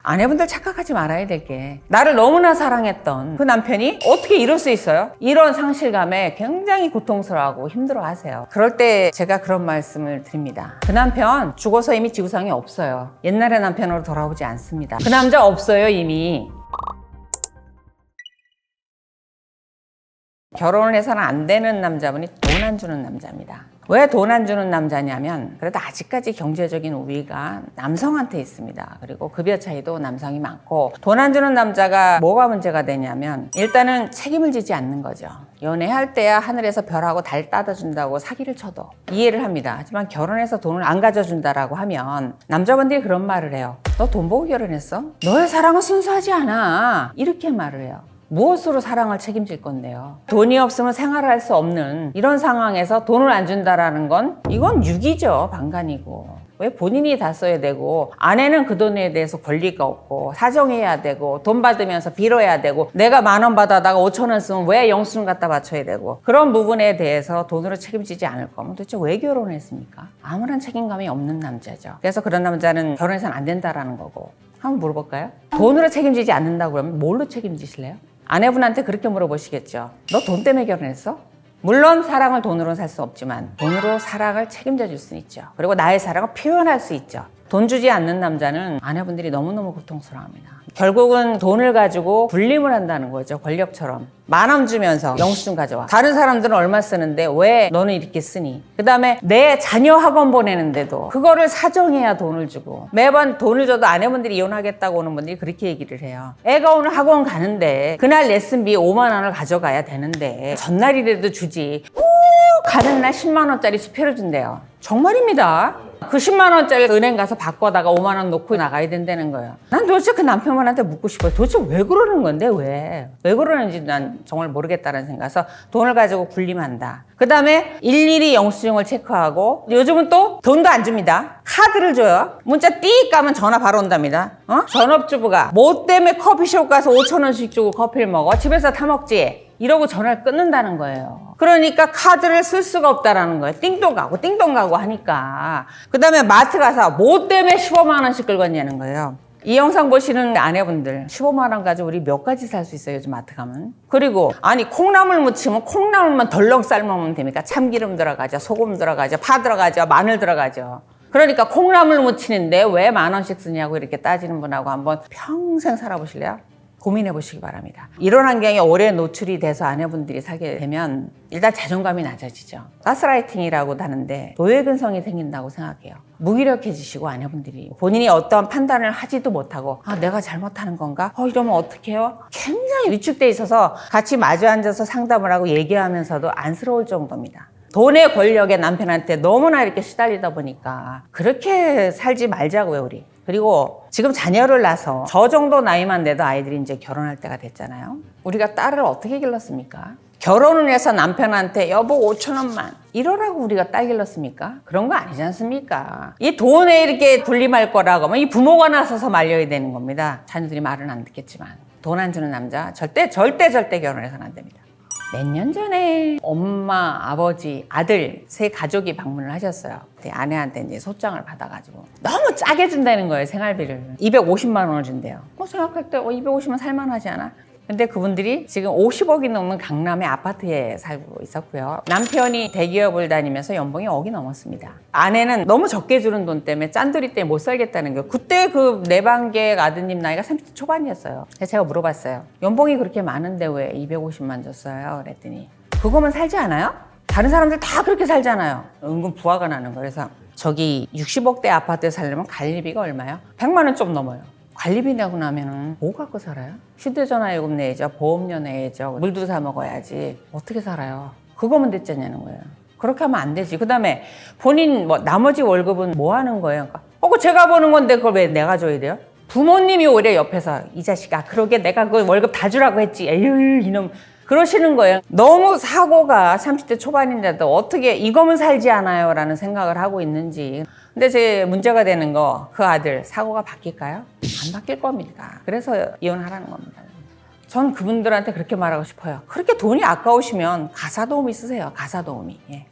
아내분들 착각하지 말아야 될 게 나를 너무나 사랑했던 그 남편이 어떻게 이럴 수 있어요? 이런 상실감에 굉장히 고통스러워하고 힘들어하세요. 그럴 때 제가 그런 말씀을 드립니다. 그 남편 죽어서 이미 지구상에 없어요. 옛날의 남편으로 돌아오지 않습니다. 그 남자 없어요 이미. 결혼을 해서는 안 되는 남자분이 돈 안 주는 남자입니다. 왜 돈 안 주는 남자냐면 그래도 아직까지 경제적인 우위가 남성한테 있습니다. 그리고 급여 차이도 남성이 많고 돈 안 주는 남자가 뭐가 문제가 되냐면 일단은 책임을 지지 않는 거죠. 연애할 때야 하늘에서 별하고 달 따다 준다고 사기를 쳐도 이해를 합니다. 하지만 결혼해서 돈을 안 가져준다라고 하면 남자분들이 그런 말을 해요. 너 돈 보고 결혼했어? 너의 사랑은 순수하지 않아. 이렇게 말을 해요. 무엇으로 사랑을 책임질 건데요? 돈이 없으면 생활할 수 없는 이런 상황에서 돈을 안 준다라는 건 이건 유기죠. 방관이고. 왜 본인이 다 써야 되고 아내는 그 돈에 대해서 권리가 없고 사정해야 되고 돈 받으면서 빌어야 되고 내가 10,000원 받아다가 5,000원 쓰면 왜 영수증 갖다 바쳐야 되고 그런 부분에 대해서 돈으로 책임지지 않을 거면 도대체 왜 결혼했습니까? 아무런 책임감이 없는 남자죠. 그래서 그런 남자는 결혼해서는 안 된다라는 거고. 한번 물어볼까요? 돈으로 책임지지 않는다고 그러면 뭘로 책임지실래요? 아내분한테 그렇게 물어보시겠죠. 너 돈 때문에 결혼했어? 물론 사랑을 돈으로 살 수 없지만 돈으로 사랑을 책임져 줄 수 있죠. 그리고 나의 사랑을 표현할 수 있죠. 돈 주지 않는 남자는 아내분들이 너무너무 고통스러워합니다. 결국은 돈을 가지고 군림을 한다는 거죠. 권력처럼. 10,000원 주면서 영수증 가져와. 다른 사람들은 얼마 쓰는데 왜 너는 이렇게 쓰니? 그 다음에 내 자녀 학원 보내는데도 그거를 사정해야 돈을 주고 매번 돈을 줘도 아내분들이 이혼하겠다고 오는 분들이 그렇게 얘기를 해요. 애가 오늘 학원 가는데 그날 레슨비 50,000원을 가져가야 되는데 전날이라도 주지. 꼭 가는 날 100,000원짜리 수표를 준대요. 정말입니다. 그 100,000원짜리 은행 가서 바꿔다가 50,000원 놓고 나가야 된다는 거예요. 난 도대체 그 남편분한테 묻고 싶어요. 도대체 왜 그러는 건데 왜? 왜 그러는지 난 정말 모르겠다는 생각에서 돈을 가지고 군림한다. 그 다음에 일일이 영수증을 체크하고 요즘은 또 돈도 안 줍니다. 카드를 줘요. 문자 띠 까면 전화 바로 온답니다. 전업주부가 뭐 때문에 커피숍 가서 5,000원씩 주고 커피를 먹어? 집에서 타 먹지? 이러고 전화를 끊는다는 거예요. 그러니까 카드를 쓸 수가 없다라는 거예요. 띵동 가고 하니까. 그 다음에 마트 가서 뭐 때문에 15만 원씩 긁었냐는 거예요. 이 영상 보시는 아내분들 15만 원 가지고 우리 몇 가지 살 수 있어요 요즘 마트 가면. 그리고 아니 콩나물 무치면 콩나물만 덜렁 삶으면 됩니까? 참기름 들어가죠, 소금 들어가죠, 파 들어가죠, 마늘 들어가죠. 그러니까 콩나물 무치는데 왜 10,000원씩 쓰냐고 이렇게 따지는 분하고 한번 평생 살아보실래요? 고민해 보시기 바랍니다. 이런 환경에 오래 노출이 돼서 아내분들이 살게 되면 일단 자존감이 낮아지죠. 가스라이팅이라고도 하는데 노예근성이 생긴다고 생각해요. 무기력해지시고 아내분들이 본인이 어떤 판단을 하지도 못하고 내가 잘못하는 건가? 이러면 어떡해요? 굉장히 위축돼 있어서 같이 마주 앉아서 상담을 하고 얘기하면서도 안쓰러울 정도입니다. 돈의 권력에 남편한테 너무나 이렇게 시달리다 보니까 그렇게 살지 말자고요 우리. 그리고 지금 자녀를 낳아서 저 정도 나이만 돼도 아이들이 이제 결혼할 때가 됐잖아요. 우리가 딸을 어떻게 길렀습니까? 결혼을 해서 남편한테 여보 5,000원만 이러라고 우리가 딸 길렀습니까? 그런 거 아니지 않습니까? 이 돈에 이렇게 군림할 거라고 하면 이 부모가 나서서 말려야 되는 겁니다. 자녀들이 말은 안 듣겠지만 돈 안 주는 남자 절대 결혼해서는 안 됩니다. 몇 년 전에 엄마, 아버지, 아들 세 가족이 방문을 하셨어요. 아내한테 이제 소장을 받아가지고 너무 짜게 준다는 거예요, 생활비를. 250만 원을 준대요. 생각할 때 250만 살만하지 않아? 근데 그분들이 지금 50억이 넘는 강남의 아파트에 살고 있었고요. 남편이 대기업을 다니면서 연봉이 억이 넘었습니다. 아내는 너무 적게 주는 돈 때문에 짠돌이 때문에 못 살겠다는 거예요. 그때 그 내방객 아드님 나이가 30대 초반이었어요. 그래서 제가 물어봤어요. 연봉이 그렇게 많은데 왜 250만 줬어요? 그랬더니 그거만 살지 않아요? 다른 사람들 다 그렇게 살잖아요. 은근 부하가 나는 거예요. 그래서 저기 60억대 아파트에 살려면 관리비가 얼마요? 100만 원 좀 넘어요. 관리비 내고 나면은 뭐 갖고 살아요? 휴대전화 요금 내야죠, 보험료 내야죠, 물도 사 먹어야지. 어떻게 살아요? 그거면 됐잖냐는 거예요. 그렇게 하면 안 되지. 그 다음에 본인 나머지 월급은 뭐 하는 거예요? 그러니까 제가 버는 건데 그걸 왜 내가 줘야 돼요? 부모님이 오히려 옆에서 이 자식아 그러게 내가 그 월급 다 주라고 했지. 에휴 이놈. 그러시는 거예요. 너무 사고가 30대 초반인데도 어떻게 이거면 살지 않아요? 라는 생각을 하고 있는지. 근데 제 문제가 되는 거 그 아들 사고가 바뀔까요? 안 바뀔 겁니다. 그래서 이혼하라는 겁니다. 전 그분들한테 그렇게 말하고 싶어요. 그렇게 돈이 아까우시면 가사도우미 쓰세요. 가사도우미. 예.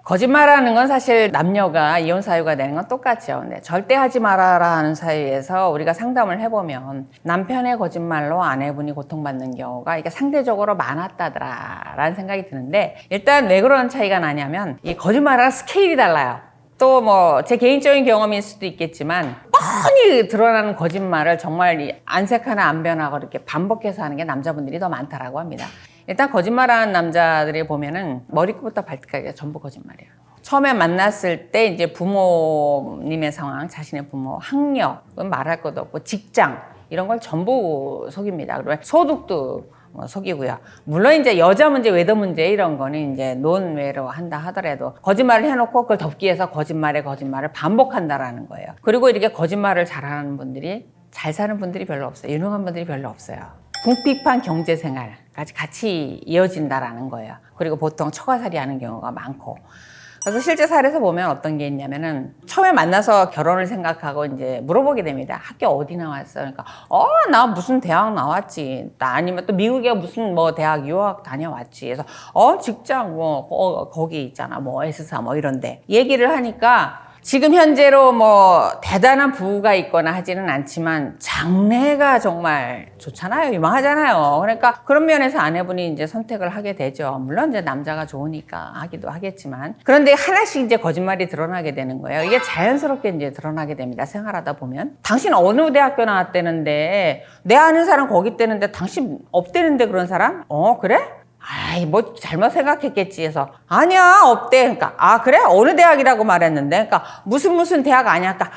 거짓말하는 건 사실 남녀가 이혼 사유가 되는 건 똑같죠. 근데 절대 하지 말아라 하는 사유에서 우리가 상담을 해보면 남편의 거짓말로 아내분이 고통받는 경우가 이게 상대적으로 많았다더라라는 생각이 드는데, 일단 왜 그런 차이가 나냐면 이 거짓말하는 스케일이 달라요. 또 뭐 제 개인적인 경험일 수도 있겠지만 뻔히 드러나는 거짓말을 정말 안색 하나 안 변하고 이렇게 반복해서 하는 게 남자분들이 더 많다라고 합니다. 일단 거짓말하는 남자들이 보면은 머리끝부터 발끝까지 전부 거짓말이에요. 처음에 만났을 때 이제 부모님의 상황, 자신의 부모, 학력은 말할 것도 없고 직장 이런 걸 전부 속입니다. 그리고 소득도 속이고요. 물론 이제 여자 문제, 외도 문제 이런 거는 이제 논외로 한다 하더라도 거짓말을 해놓고 그걸 덮기 위해서 거짓말을 반복한다라는 거예요. 그리고 이렇게 거짓말을 잘하는 분들이 잘 사는 분들이 별로 없어요. 유능한 분들이 별로 없어요. 궁핍한 경제생활까지 같이 이어진다라는 거예요. 그리고 보통 처가살이 하는 경우가 많고. 그래서 실제 사례에서 보면 어떤 게 있냐면은 처음에 만나서 결혼을 생각하고 이제 물어보게 됩니다. 학교 어디 나왔어? 그러니까 나 무슨 대학 나왔지. 아니면 또 미국에 무슨 뭐 대학 유학 다녀왔지. 그래서 직장 뭐 거기 있잖아. 뭐 S사 뭐 이런데 얘기를 하니까 지금 현재로 뭐 대단한 부가 있거나 하지는 않지만 장래가 정말 좋잖아요. 유망하잖아요. 그러니까 그런 면에서 아내분이 이제 선택을 하게 되죠. 물론 이제 남자가 좋으니까 하기도 하겠지만. 그런데 하나씩 이제 거짓말이 드러나게 되는 거예요. 이게 자연스럽게 이제 드러나게 됩니다. 생활하다 보면. 당신 어느 대학교 나왔대는데, 내 아는 사람 거기 있대는데 당신 없대는데 그런 사람? 그래? 아이, 뭐 잘못 생각했겠지 해서 아니야 없대. 그러니까 그래? 어느 대학이라고 말했는데, 그러니까 무슨 대학 아니야. 그러니까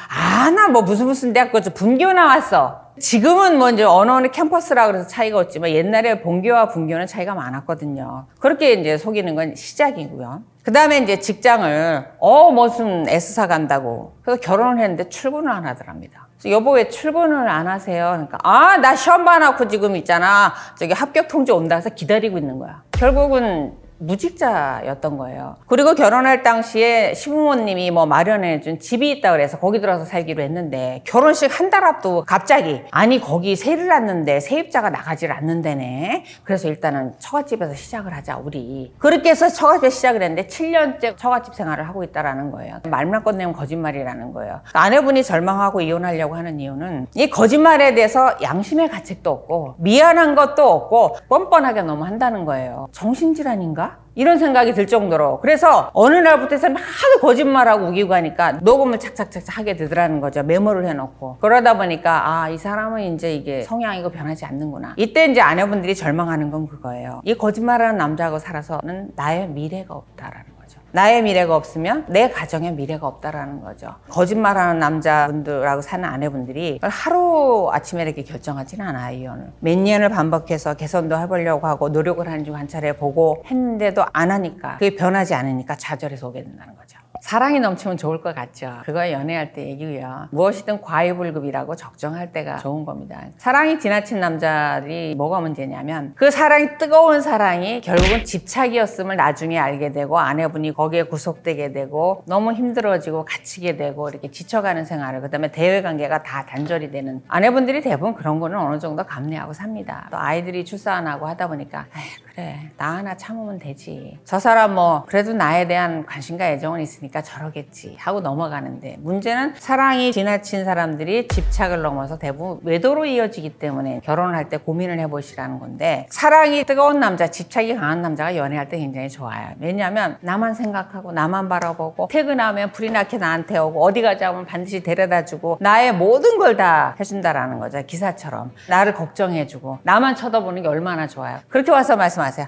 나 뭐 무슨 대학교 분교 나왔어. 지금은 뭐 이제 어느 캠퍼스라 그래서 차이가 없지만 옛날에 본교와 분교는 차이가 많았거든요. 그렇게 이제 속이는 건 시작이고요. 그 다음에 이제 직장을 무슨 S사 간다고 그래서 결혼을 했는데 출근을 안 하더랍니다. 여보 왜 출근을 안 하세요? 그러니까 나 시험 봐놓고 지금 있잖아 저기 합격 통지 온다 해서 기다리고 있는 거야. 결국은 무직자였던 거예요. 그리고 결혼할 당시에 시부모님이 뭐 마련해준 집이 있다 그래서 거기 들어서 살기로 했는데, 결혼식 한 달 앞두고 갑자기 아니 거기 세를 났는데 세입자가 나가질 않는다네. 그래서 일단은 처갓집에서 시작을 하자 우리. 그렇게 해서 처갓집에서 시작을 했는데 7년째 처갓집 생활을 하고 있다라는 거예요. 말만 꺼내면 거짓말이라는 거예요. 그러니까 아내분이 절망하고 이혼하려고 하는 이유는 이 거짓말에 대해서 양심의 가책도 없고 미안한 것도 없고 뻔뻔하게 너무 한다는 거예요. 정신질환인가? 이런 생각이 들 정도로. 그래서 어느 날부터 해서 하도 거짓말하고 우기고 하니까 녹음을 착착착착 하게 되더라는 거죠. 메모를 해놓고. 그러다 보니까 이 사람은 이제 이게 성향이고 변하지 않는구나. 이때 이제 아내분들이 절망하는 건 그거예요. 이 거짓말하는 남자하고 살아서는 나의 미래가 없다라는 거죠. 나의 미래가 없으면 내 가정에 미래가 없다라는 거죠. 거짓말하는 남자분들하고 사는 아내분들이 하루 아침에 이렇게 결정하지는 않아요, 이혼을. 몇 년을 반복해서 개선도 해보려고 하고 노력을 하는지 관찰해 보고 했는데도 안 하니까, 그게 변하지 않으니까 좌절해서 오게 된다는 거죠. 사랑이 넘치면 좋을 것 같죠. 그거 연애할 때 얘기고요. 무엇이든 과유불급이라고 적정할 때가 좋은 겁니다. 사랑이 지나친 남자들이 뭐가 문제냐면, 그 사랑이 뜨거운 사랑이 결국은 집착이었음을 나중에 알게 되고 아내분이 거기에 구속되게 되고 너무 힘들어지고 갇히게 되고 이렇게 지쳐가는 생활을, 그다음에 대외관계가 다 단절이 되는 아내분들이 대부분 그런 거는 어느 정도 감내하고 삽니다. 또 아이들이 출산 안 하고 하다 보니까 그래 나 하나 참으면 되지. 저 사람 뭐 그래도 나에 대한 관심과 애정은 있으니까 저러겠지 하고 넘어가는데, 문제는 사랑이 지나친 사람들이 집착을 넘어서 대부분 외도로 이어지기 때문에 결혼을 할 때 고민을 해보시라는 건데, 사랑이 뜨거운 남자, 집착이 강한 남자가 연애할 때 굉장히 좋아요. 왜냐하면 나만 생각하고 나만 바라보고 퇴근하면 불이 나게 나한테 오고 어디 가자면 반드시 데려다주고 나의 모든 걸 다 해준다라는 거죠. 기사처럼 나를 걱정해주고 나만 쳐다보는 게 얼마나 좋아요. 그렇게 와서 말씀하세요.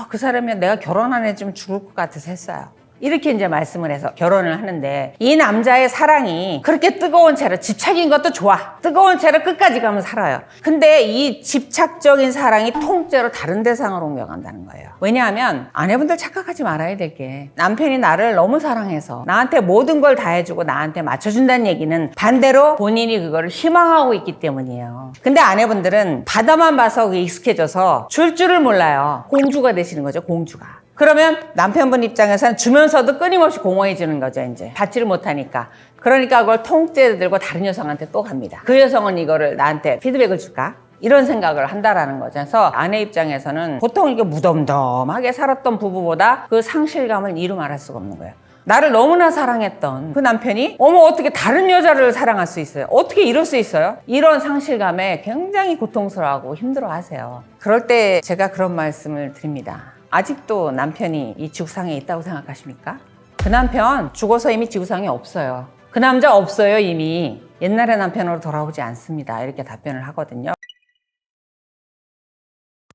그 사람이 내가 결혼 안 해주면 죽을 것 같아서 했어요. 이렇게 이제 말씀을 해서 결혼을 하는데, 이 남자의 사랑이 그렇게 뜨거운 채로, 집착인 것도 좋아. 뜨거운 채로 끝까지 가면 살아요. 근데 이 집착적인 사랑이 통째로 다른 대상으로 옮겨간다는 거예요. 왜냐하면 아내분들 착각하지 말아야 될 게, 남편이 나를 너무 사랑해서 나한테 모든 걸 다 해주고 나한테 맞춰준다는 얘기는 반대로 본인이 그거를 희망하고 있기 때문이에요. 근데 아내분들은 바다만 봐서 익숙해져서 줄 줄을 몰라요. 공주가 되시는 거죠, 공주가. 그러면 남편분 입장에서는 주면서도 끊임없이 공허해 지는 거죠, 이제. 받지를 못하니까. 그러니까 그걸 통째로 들고 다른 여성한테 또 갑니다. 그 여성은 이거를 나한테 피드백을 줄까? 이런 생각을 한다라는 거죠. 그래서 아내 입장에서는 보통 이게 무덤덤하게 살았던 부부보다 그 상실감을 이루 말할 수가 없는 거예요. 나를 너무나 사랑했던 그 남편이 어머 어떻게 다른 여자를 사랑할 수 있어요? 어떻게 이럴 수 있어요? 이런 상실감에 굉장히 고통스러워하고 힘들어하세요. 그럴 때 제가 그런 말씀을 드립니다. 아직도 남편이 이 지구상에 있다고 생각하십니까? 그 남편 죽어서 이미 지구상에 없어요. 그 남자 없어요 이미. 옛날의 남편으로 돌아오지 않습니다. 이렇게 답변을 하거든요.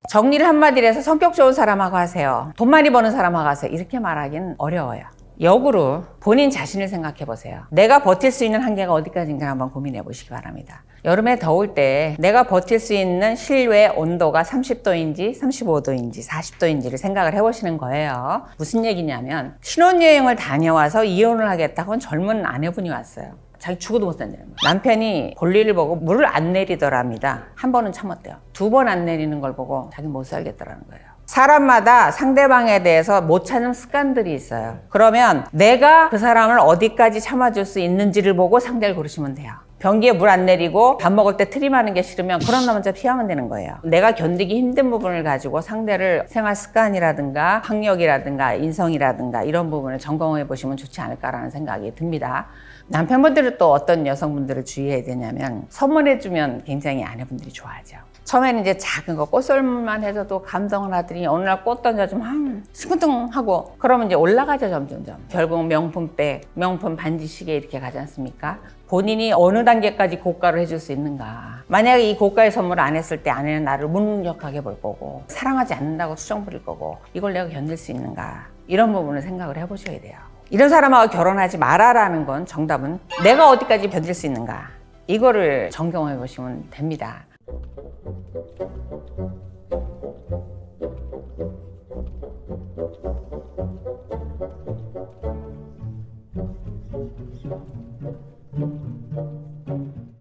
정리를 한마디로 해서 성격 좋은 사람하고 하세요. 돈 많이 버는 사람하고 하세요. 이렇게 말하기는 어려워요. 역으로 본인 자신을 생각해 보세요. 내가 버틸 수 있는 한계가 어디까지인가 한번 고민해 보시기 바랍니다. 여름에 더울 때 내가 버틸 수 있는 실외 온도가 30도인지 35도인지 40도인지를 생각을 해보시는 거예요. 무슨 얘기냐면 신혼여행을 다녀와서 이혼을 하겠다고 한 젊은 아내분이 왔어요. 자기 죽어도 못 산다는 거예요. 남편이 볼일을 보고 물을 안 내리더랍니다. 한 번은 참았대요. 2번 안 내리는 걸 보고 자기 못 살겠다라는 거예요. 사람마다 상대방에 대해서 못 참는 습관들이 있어요. 그러면 내가 그 사람을 어디까지 참아줄 수 있는지를 보고 상대를 고르시면 돼요. 변기에 물 안 내리고 밥 먹을 때 트림하는 게 싫으면 그런 남자 피하면 되는 거예요. 내가 견디기 힘든 부분을 가지고 상대를 생활 습관이라든가 학력이라든가 인성이라든가 이런 부분을 점검해 보시면 좋지 않을까라는 생각이 듭니다. 남편분들은 또 어떤 여성분들을 주의해야 되냐면 선물해주면 굉장히 아내분들이 좋아하죠. 처음에는 이제 작은 거 꽃 선물만 해줘도 감동을 하더니 어느 날 꽃 던져주면 스근둥하고 그러면 이제 올라가죠 점점점. 결국 명품백, 명품 반지 시계 이렇게 가지 않습니까? 본인이 어느 단계까지 고가를 해줄 수 있는가. 만약에 이 고가의 선물을 안 했을 때 아내는 나를 무능력하게 볼 거고 사랑하지 않는다고 수정 부릴 거고 이걸 내가 견딜 수 있는가. 이런 부분을 생각을 해보셔야 돼요. 이런 사람하고 결혼하지 마라라는 건 정답은 내가 어디까지 견딜 수 있는가. 이거를 점검해 보시면 됩니다.